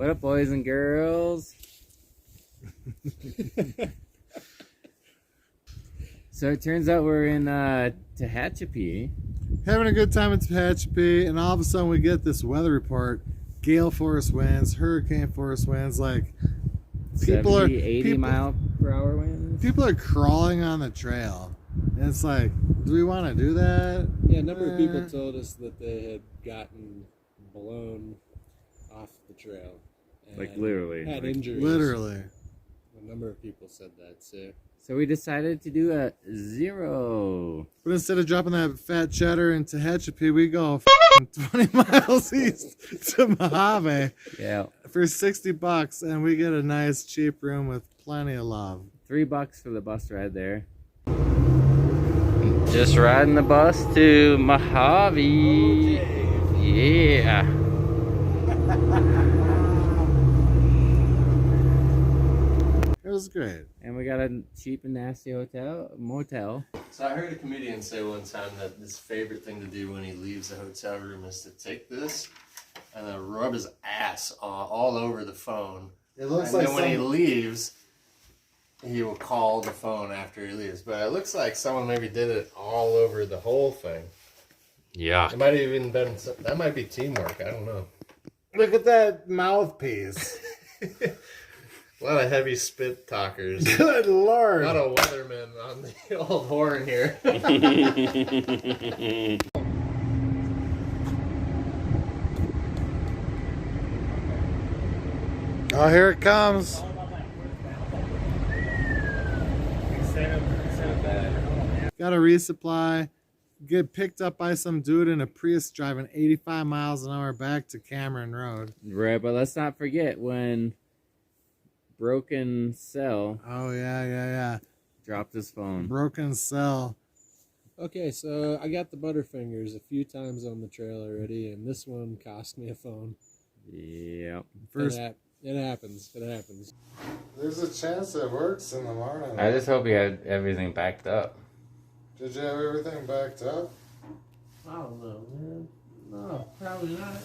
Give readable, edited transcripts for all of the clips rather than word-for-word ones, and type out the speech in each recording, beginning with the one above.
What up, boys and girls? So it turns out we're in Tehachapi. Having a good time in Tehachapi, and all of a sudden we get this weather report. Gale force winds, hurricane force winds, like 80 mile per hour winds. People are crawling on the trail. And it's like, do we want to do that? Yeah, a number of people told us that they had gotten blown off the trail. And Like literally. had injuries. Literally. A number of people said that, So we decided to do a 0. But instead of dropping that fat cheddar in Tehachapi, we go 20 miles east to Mojave Yeah. for $60, and we get a nice cheap room with plenty of love. $3 for the bus ride there. Just riding the bus to Mojave. Yeah. It was great. And we got a cheap and nasty motel. So I heard a comedian say one time that his favorite thing to do when he leaves the hotel room is to take this and then rub his ass all over the phone. It looks and like then when he leaves, he will call the phone after he leaves. But it looks like someone maybe did it all over the whole thing. Yeah. It might have even been, that might be teamwork, I don't know. Look at that mouthpiece. A lot of heavy spit talkers. Good Lord. A lot of weathermen on the old horn here. Oh, here it comes. Got a resupply. Get picked up by some dude in a Prius driving 85 miles an hour back to Cameron Road. Right, but let's not forget when Broken Cell Oh, yeah. dropped his phone. Broken cell. Okay, so I got the Butterfingers a few times on the trail already, and this one cost me a phone. Yep. First, It happens. It happens. there's a chance it works in the morning. I just hope you had everything backed up. Did you have everything backed up? I don't know, man. No, probably not.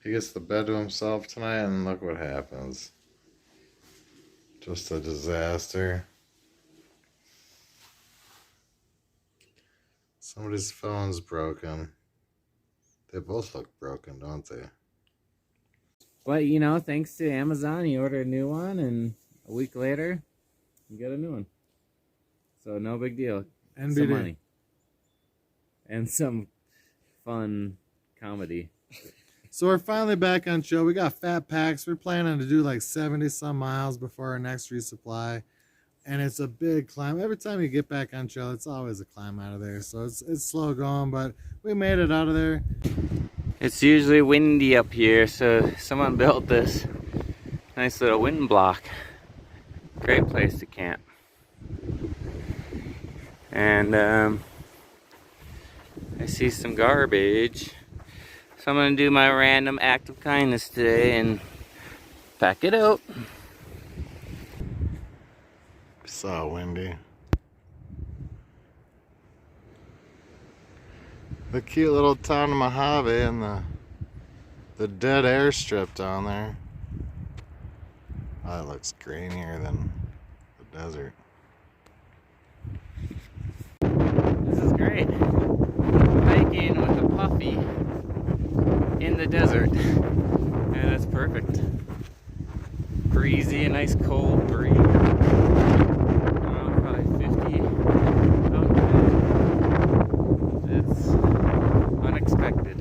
He gets the bed to himself tonight, and look what happens. Just a disaster. Somebody's phone's broken. They both look broken, don't they? But, you know, thanks to Amazon, you order a new one, and a week later, you get a new one. So, no big deal. NBD. Some money. And some fun comedy. So we're finally back on trail. We got fat packs. We're planning to do like 70 some miles before our next resupply. And it's a big climb. Every time you get back on trail, it's always a climb out of there. So it's slow going, but we made it out of there. It's usually windy up here, so someone built this nice little wind block. Great place to camp. And I see some garbage. So I'm gonna do my random act of kindness today and pack it out. So windy. The cute little town of Mojave and the dead airstrip down there. Oh, it looks greenier than the desert. This is great. Hiking with a puffy in the desert. Yeah, that's perfect. Breezy, a nice cold breeze. Probably 50 out there. It's unexpected.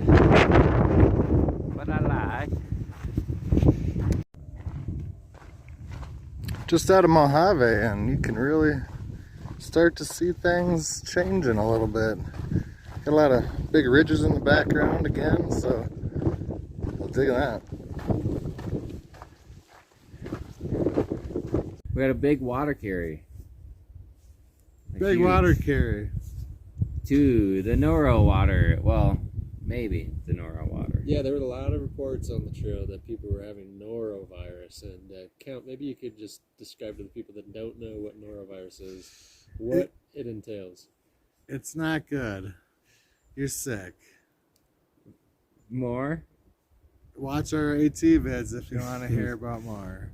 But I like. Just out of Mojave, and you can really start to see things changing a little bit. Got a lot of big ridges in the background again, so I'll dig that. We got a big water carry. Big Huge. water carry. to the Noro water. Well, maybe the Noro water. Yeah, there were a lot of reports on the trail that people were having norovirus. And Count, maybe you could just describe to the people that don't know what norovirus is, what it entails. It's not good. You're sick. More? watch our AT vids if you want to hear about more.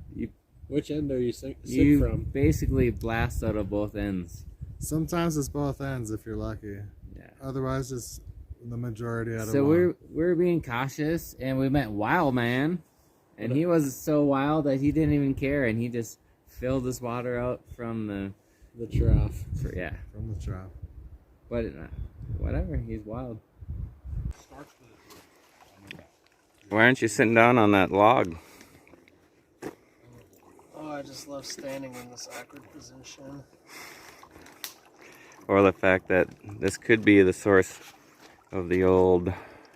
Which end are you sick You from? basically blast out of both ends. Sometimes it's both ends if you're lucky. Yeah. Otherwise, it's the majority out of So one. we're being cautious, and we met Wild Man, and he was so wild that he didn't even care, and he just filled his water out from The trough. yeah. From the trough. But whatever, he's wild. Why aren't you sitting down on that log? Oh, I just love standing in this awkward position. Or the fact that this could be the source of the old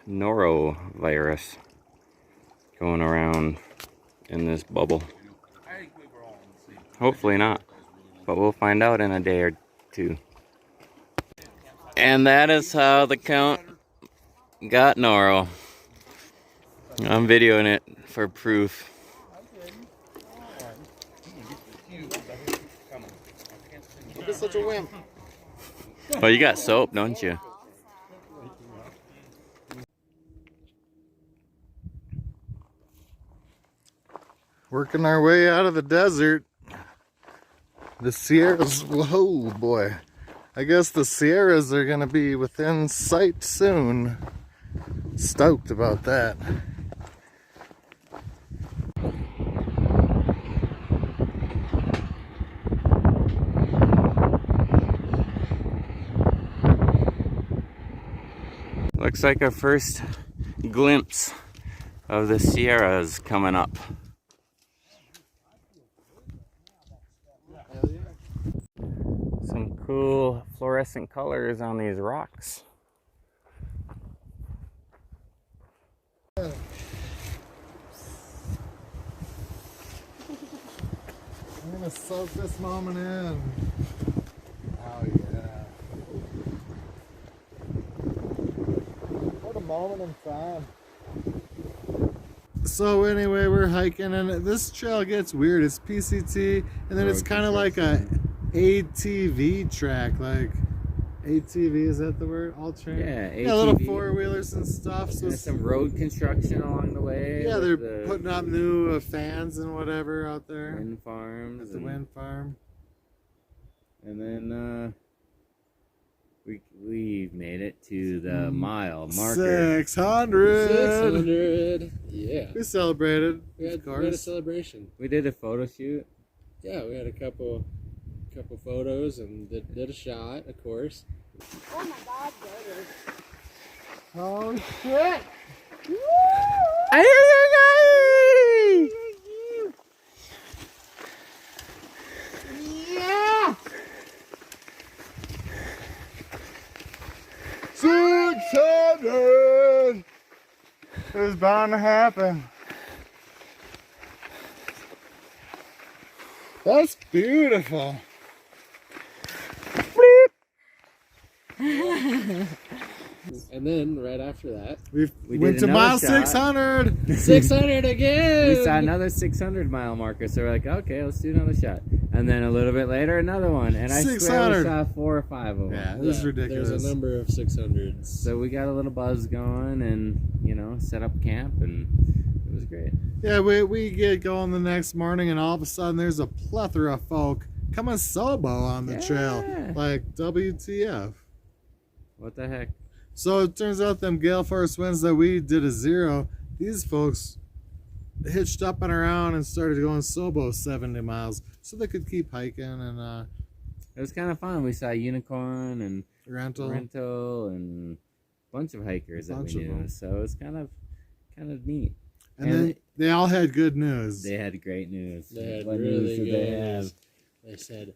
norovirus going around in this bubble. Hopefully not, but we'll find out in a day or two. And that is how the Count got noro. I'm videoing it for proof. You're such a wimp. Oh, you got soap, don't you? Working our way out of the desert. The Sierras, whoa boy. I guess the Sierras are gonna be within sight soon. Stoked about that. Looks like our first glimpse of the Sierras coming up. Some cool fluorescent colors on these rocks. I'm gonna soak this moment in. Oh yeah. What a moment in time. So anyway, we're hiking and this trail gets weird. It's PCT and then it's kind of like a ATV track. Like ATV, is that the word? All terrain? Yeah, Yeah, little ATV. four-wheelers and stuff. So There's some road construction along the way. yeah, with they're the putting up new fans and whatever out there wind farms. at the and, wind farm. And then we made it to the mile marker. 600. 600. Yeah. We celebrated, We had, of we had a course. celebration. We did a photo shoot. Yeah, we had a couple photos and did a shot, of course. Oh my God, baby. Oh shit! Yeah! 600! It was bound to happen. That's beautiful. And then right after that, We We went did to another mile shot. 600. 600 again. We saw another 600 mile marker, so we're like, okay, let's do another shot. And then a little bit later, another one. And I swear we 600. saw 4 or 5 of them. Yeah, this is ridiculous. There's a number of 600s. So we got a little buzz going and, set up camp, and it was great. Yeah, we get going the next morning, and all of a sudden there's a plethora of folk coming solo on the trail. Yeah. Like, WTF. What the heck? So it turns out them gale force winds that we did a 0, these folks hitched up and around and started going solo 70 miles so they could keep hiking and It was kind of fun. We saw Unicorn and rental. and a bunch of hikers that Bunch we of knew. them. So it's kind of neat. And then they all had good news. They had great news. They had What really news did good they have? news. They said,